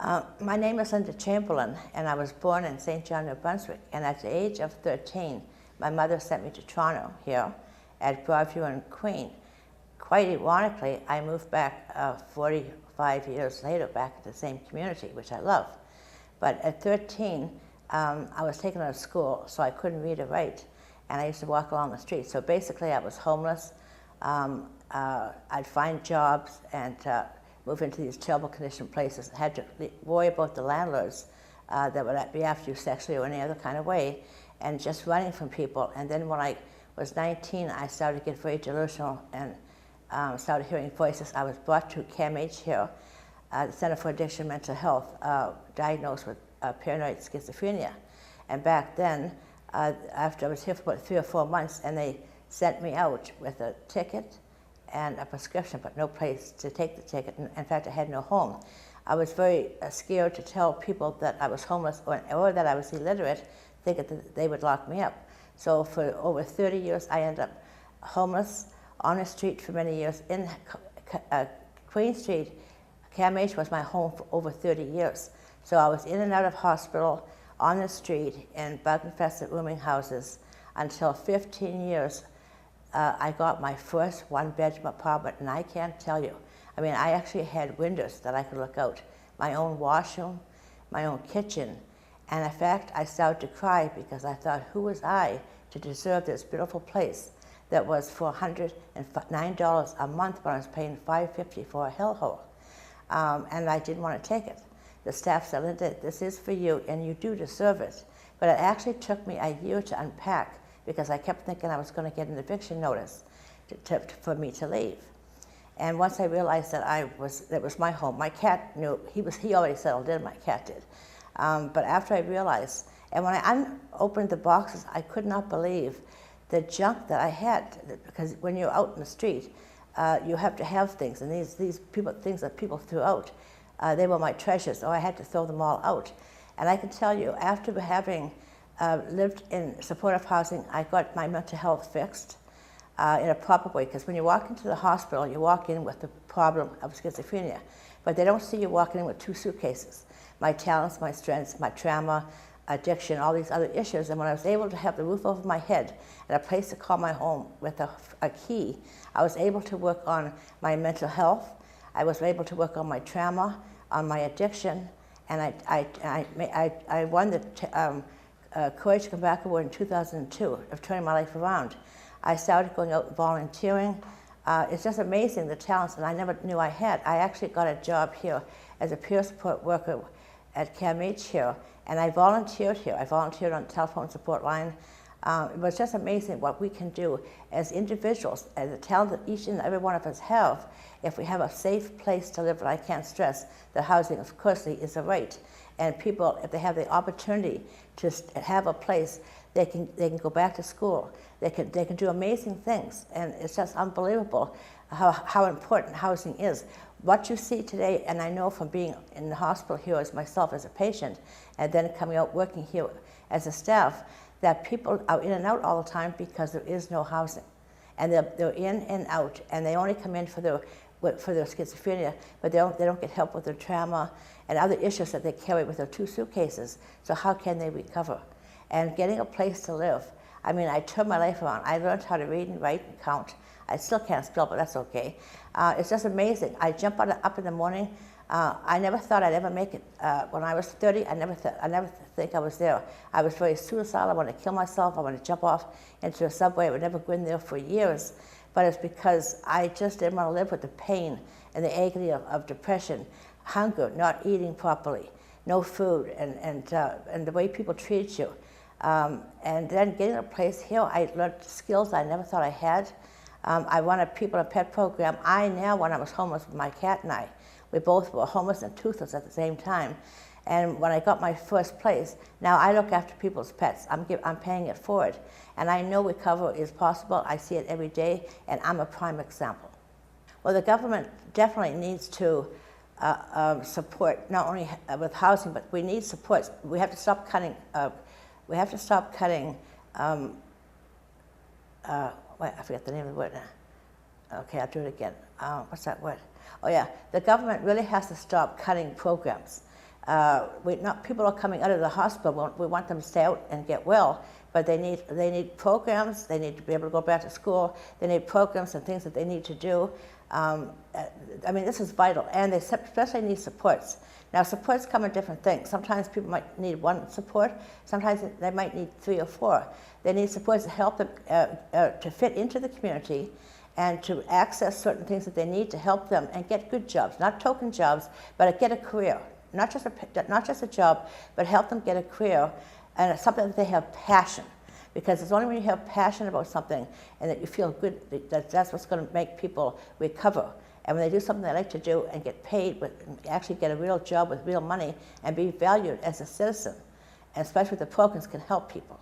My name is Linda Chamberlain, and I was born in St. John, New Brunswick. And at the age of 13, my mother sent me to Toronto here at Broadview and Queen. Quite ironically, I moved back 45 years later back to the same community, which I love. But at 13, I was taken out of school, so I couldn't read or write, and I used to walk along the street. So basically, I was homeless. I'd find jobs and move into these terrible condition places and had to worry about the landlords that would be after you sexually or any other kind of way, and just running from people. And then when I was 19, I started to get very delusional and started hearing voices. I was brought to CAMH here, the Center for Addiction and Mental Health, diagnosed with paranoid schizophrenia. And back then, after I was here for about 3 or 4 months, and they sent me out with a ticket and a prescription, but no place to take the ticket. In fact, I had no home. I was very scared to tell people that I was homeless or that I was illiterate, thinking that they would lock me up. So for over 30 years, I ended up homeless on the street for many years. In Queen Street, CAMH was my home for over 30 years. So I was in and out of hospital, on the street, in bug-infested rooming houses, until 15 years I got my first one-bedroom apartment, and I can't tell you. I mean, I actually had windows that I could look out, my own washroom, my own kitchen, and in fact, I started to cry because I thought, who was I to deserve this beautiful place that was for $109 a month when I was paying $5.50 for a hellhole, and I didn't want to take it. The staff said, Linda, this is for you, and you do deserve it. But it actually took me a year to unpack, because I kept thinking I was going to get an eviction notice for me to leave. And once I realized that that was my home, my cat knew, he already settled in, my cat did. But after I realized, and when I opened the boxes, I could not believe the junk that I had, because when you're out in the street, you have to have things, and these things that people threw out, they were my treasures, so I had to throw them all out. And I can tell you, after having lived in supportive housing, I got my mental health fixed in a proper way, because when you walk into the hospital, you walk in with the problem of schizophrenia, but they don't see you walking in with 2 suitcases. My talents, my strengths, my trauma, addiction, all these other issues. And when I was able to have the roof over my head and a place to call my home with a key, I was able to work on my mental health. I was able to work on my trauma, on my addiction, and I won the Courage to Come Back Award in 2002 of turning my life around. I started going out and volunteering. It's just amazing, the talents that I never knew I had. I actually got a job here as a peer support worker at CAMH here, and I volunteered here. I volunteered on the telephone support line. It was just amazing what we can do as individuals, and the talent that each and every one of us have, if we have a safe place to live. And I can't stress that housing, of course, is a right. And people, if they have the opportunity to have a place, they can go back to school. They can do amazing things, and it's just unbelievable how important housing is. What you see today, and I know from being in the hospital here as myself as a patient, and then coming out working here as a staff, that people are in and out all the time because there is no housing, and they're in and out, and they only come in for their schizophrenia, but they don't get help with their trauma and other issues that they carry with their 2 suitcases. So how can they recover? And getting a place to live. I mean, I turned my life around. I learned how to read and write and count. I still can't spell, but that's okay. It's just amazing. I jump up in the morning. I never thought I'd ever make it. When I was 30, I never think I was there. I was very suicidal. I wanted to kill myself. I wanted to jump off into a subway. I would never go in there for years. But it's because I just didn't want to live with the pain and the agony of depression, hunger, not eating properly, no food, and the way people treat you. And then getting a place here, I learned skills I never thought I had. I run a People and Pet program. When I was homeless with my cat and I, we both were homeless and toothless at the same time. And when I got my first place, now I look after people's pets. I'm paying it forward. And I know recovery is possible. I see it every day, and I'm a prime example. Well, the government definitely needs to support, not only with housing, but we need support. We have to stop cutting, wait, I forget the name of the word now. Okay, I'll do it again. What's that word? Oh yeah, the government really has to stop cutting programs. People are coming out of the hospital. We want them to stay out and get well, but they need programs. They need to be able to go back to school. They need programs and things that they need to do. I mean, this is vital, and they especially need supports. Now, supports come in different things. Sometimes people might need one support. Sometimes they might need 3 or 4. They need supports to help them to fit into the community and to access certain things that they need to help them and get good jobs, not token jobs, but get a career. Not just a job, but help them get a career, and it's something that they have passion. Because it's only when you have passion about something and that you feel good that's what's going to make people recover. And when they do something they like to do and get paid, actually get a real job with real money and be valued as a citizen, and especially the programs can help people.